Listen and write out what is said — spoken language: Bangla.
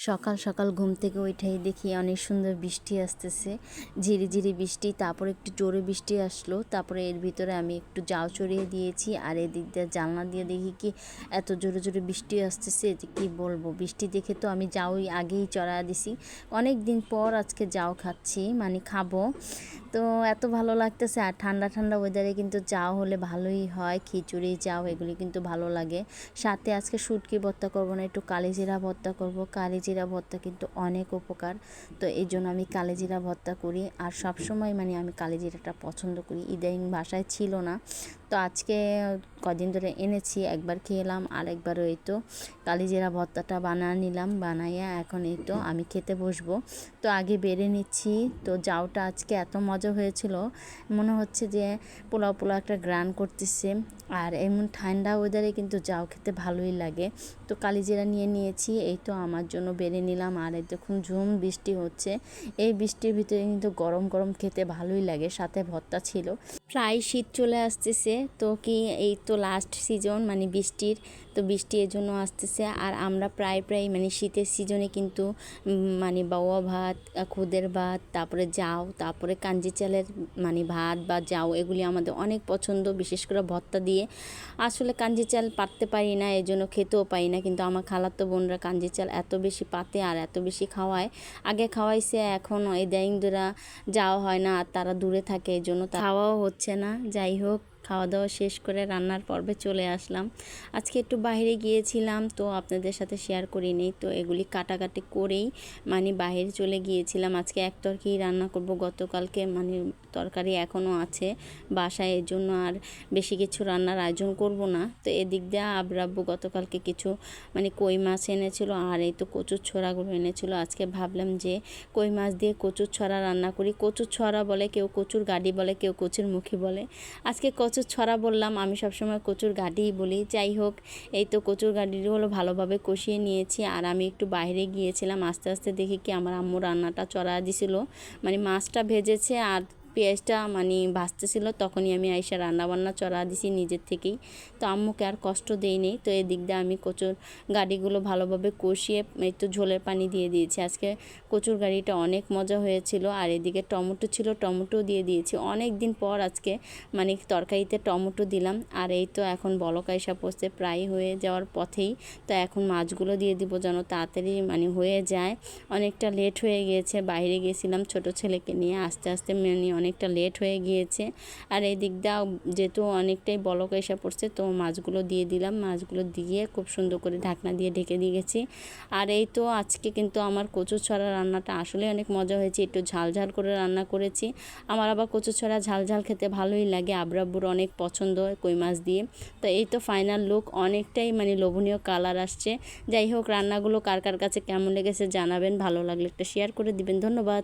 সকাল সকাল ঘুম থেকে উঠেই দেখি অনেক সুন্দর বৃষ্টি আসতেছে, ঝিরিঝিরি বৃষ্টি। তারপর একটু জোরে বৃষ্টি আসলো, তারপরে এর ভিতরে আমি একটু জাউ চড়িয়ে দিয়েছি। আর এদিক দিয়ে জানলা দিয়ে দেখি কি এত জোরে জোরে বৃষ্টি আসতেছে যে কী বলবো। বৃষ্টি দেখে তো আমি জাউ আগেই চড়া দিছি। অনেক দিন পর আজকে জাউ খাচ্ছি, মানে খাবো। তো এত ভালো লাগতেছে। আর ঠান্ডা ঠান্ডা ওয়েদারে কিন্তু জাউ হলে ভালোই হয়, খিচুড়ি জাউ এগুলি কিন্তু ভালো লাগে। সাথে আজকে শুটকি ভর্তা করবো না, একটু কালিজিরা ভর্তা করব। কালিজিরা ভর্তা কিন্তু অনেক উপকার, তো এই জন্য আমি কালিজিরা ভর্তা করি। আর সব সময় মানে আমি কালিজিরাটা পছন্দ করি। ইদানিং বাসায় ছিল না, তো আজকে কদিন ধরে এনেছি, একবার খেলাম আর একবার এই তো কালিজিরা ভর্তাটা বানিয়ে নিলাম। বানাইয়া এখন এই তো আমি খেতে বসবো। তো আগে বেড়ে নিচ্ছি। তো জাউটা আজকে এত মজা হয়েছিল, মনে হচ্ছে যে পোলাও পোলাও একটা গ্রান করতেছে। আর এমন ঠান্ডা ওয়েদারে কিন্তু জাউ খেতে ভালোই লাগে। তো কালিজিরা নিয়ে নিয়েছি, এই তো আমার জন্য বেড়ে নিলাম। আর এই দেখুন ঝুম বৃষ্টি হচ্ছে, এই বৃষ্টির ভিতরে কিন্তু গরম গরম খেতে ভালোই লাগে। সাথে ভর্তা ছিল। প্রায় শীত চলে আসতেছে, তো কি এই তো লাস্ট সিজন মানে বৃষ্টির, তো বৃষ্টি এর জন্য আসতেছে। আর আমরা প্রায় মানে শীতের সিজনে কিন্তু মানে বাওয়া ভাত, খুদের ভাত, তারপরে জাউ, তারপরে কাঞ্জি চালের মানে ভাত বা জাউ, এগুলি আমাদের অনেক পছন্দ, বিশেষ করে ভর্তা দিয়ে। আসলে কাঞ্জি চাল পাততে পারি না, এই জন্য খেতেও পাই না, কিন্তু আমার খালাতো বোনরা কাঞ্জি চাল এত বেশি পাতে আর এত বেশি খাওয়ায়। আগে খাওয়াইছে, এখন এই দাইন্দরা যাওয়া হয় না, আর তারা দূরে থাকে, এই জন্য খাওয়াও হচ্ছে না। যাই হোক, খাওয়া দাওয়া শেষ করে রান্নার পর্বে চলে আসলাম। আজকে একটু বাইরে গিয়েছিলাম, তো আপনাদের সাথে শেয়ার করিনি। তো এগুলি কাটাকাটি করেই মানে বাইরে চলে গিয়েছিলাম। আজকে এক তরকারি রান্না করব, গতকালকে মানে তরকারি এখনও আছে বাসায়, এর জন্য আর বেশি কিছু রান্নার আয়োজন করব না। তো এদিক দিয়ে আব্বু গতকালকে কিছু মানে কই মাছ এনেছিল, আর এই তো কচুর ছড়াগুলো এনেছিল। আজকে ভাবলাম যে কই মাছ দিয়ে কচুর ছড়া রান্না করি। কচুর ছড়া বলে কেউ, কচুর গাড়ি বলে কেউ, কচুর মুখী বলে। আজকে কচুর ছড়া বললাম, আমি সবসময় কচুর গাড়িই বলি। যাই হোক, এই তো কচুর গাড়িগুলো ভালোভাবে কষিয়ে নিয়েছি। আর আমি একটু বাইরে গিয়েছিলাম, আস্তে আস্তে দেখি কি আমার আম্মু রান্নাটা চড়া দিছিল, মানে মাছটা ভেজেছে আর পেঁয়াজটা মানে ভাজতেছিল। তখনই আমি আইসা রান্নাবান্না চড়া দিছি নিজের থেকেই, তো আম্মুকে আর কষ্ট দেইনি। তো এদিক দিয়ে আমি কচুর গাড়িগুলো ভালোভাবে কষিয়ে একটু ঝোলের পানি দিয়ে দিয়েছি। আজকে কচুর গাড়িটা অনেক মজা হয়েছিল। আর এদিকে টমেটো ছিল, টমেটো দিয়ে দিয়েছি। অনেক দিন পর আজকে মানে তরকারিতে টমেটো দিলাম। আর এই তো এখন বলক আইসা পড়ছে, প্রায় হয়ে যাওয়ার পথেই। তো এখন মাছগুলো দিয়ে দিব যেন তাড়াতাড়ি মানে হয়ে যায়। অনেকটা লেট হয়ে গিয়েছে, বাইরে গিয়েছিলাম ছোট ছেলেকে নিয়ে, আস্তে আস্তে মানে অনেকটা লেট হয়ে গিয়েছে। আর এই দিকটা যেহেতু অনেকটাই বলক এসে পড়ছে, তো মাছগুলো দিয়ে দিলাম। মাছগুলো দিয়ে খুব সুন্দর করে ঢাকনা দিয়ে ঢেকে দিয়ে গেছি। আর এই তো আজকে কিন্তু আমার কচু ছড়া রান্নাটা আসলে অনেক মজা হয়েছে, একটু ঝাল ঝাল করে রান্না করেছি। আমার আবার কচু ছড়া ঝাল ঝাল খেতে ভালোই লাগে, আব্বুর অনেক পছন্দ কই মাছ দিয়ে। তো এই তো ফাইনাল লুক, অনেকটাই মানে লোভনীয় কালার আসছে। যাই হোক, রান্নাগুলো কার কার কাছে কেমন লেগেছে জানাবেন, ভালো লাগলে একটা শেয়ার করে দিবেন। ধন্যবাদ।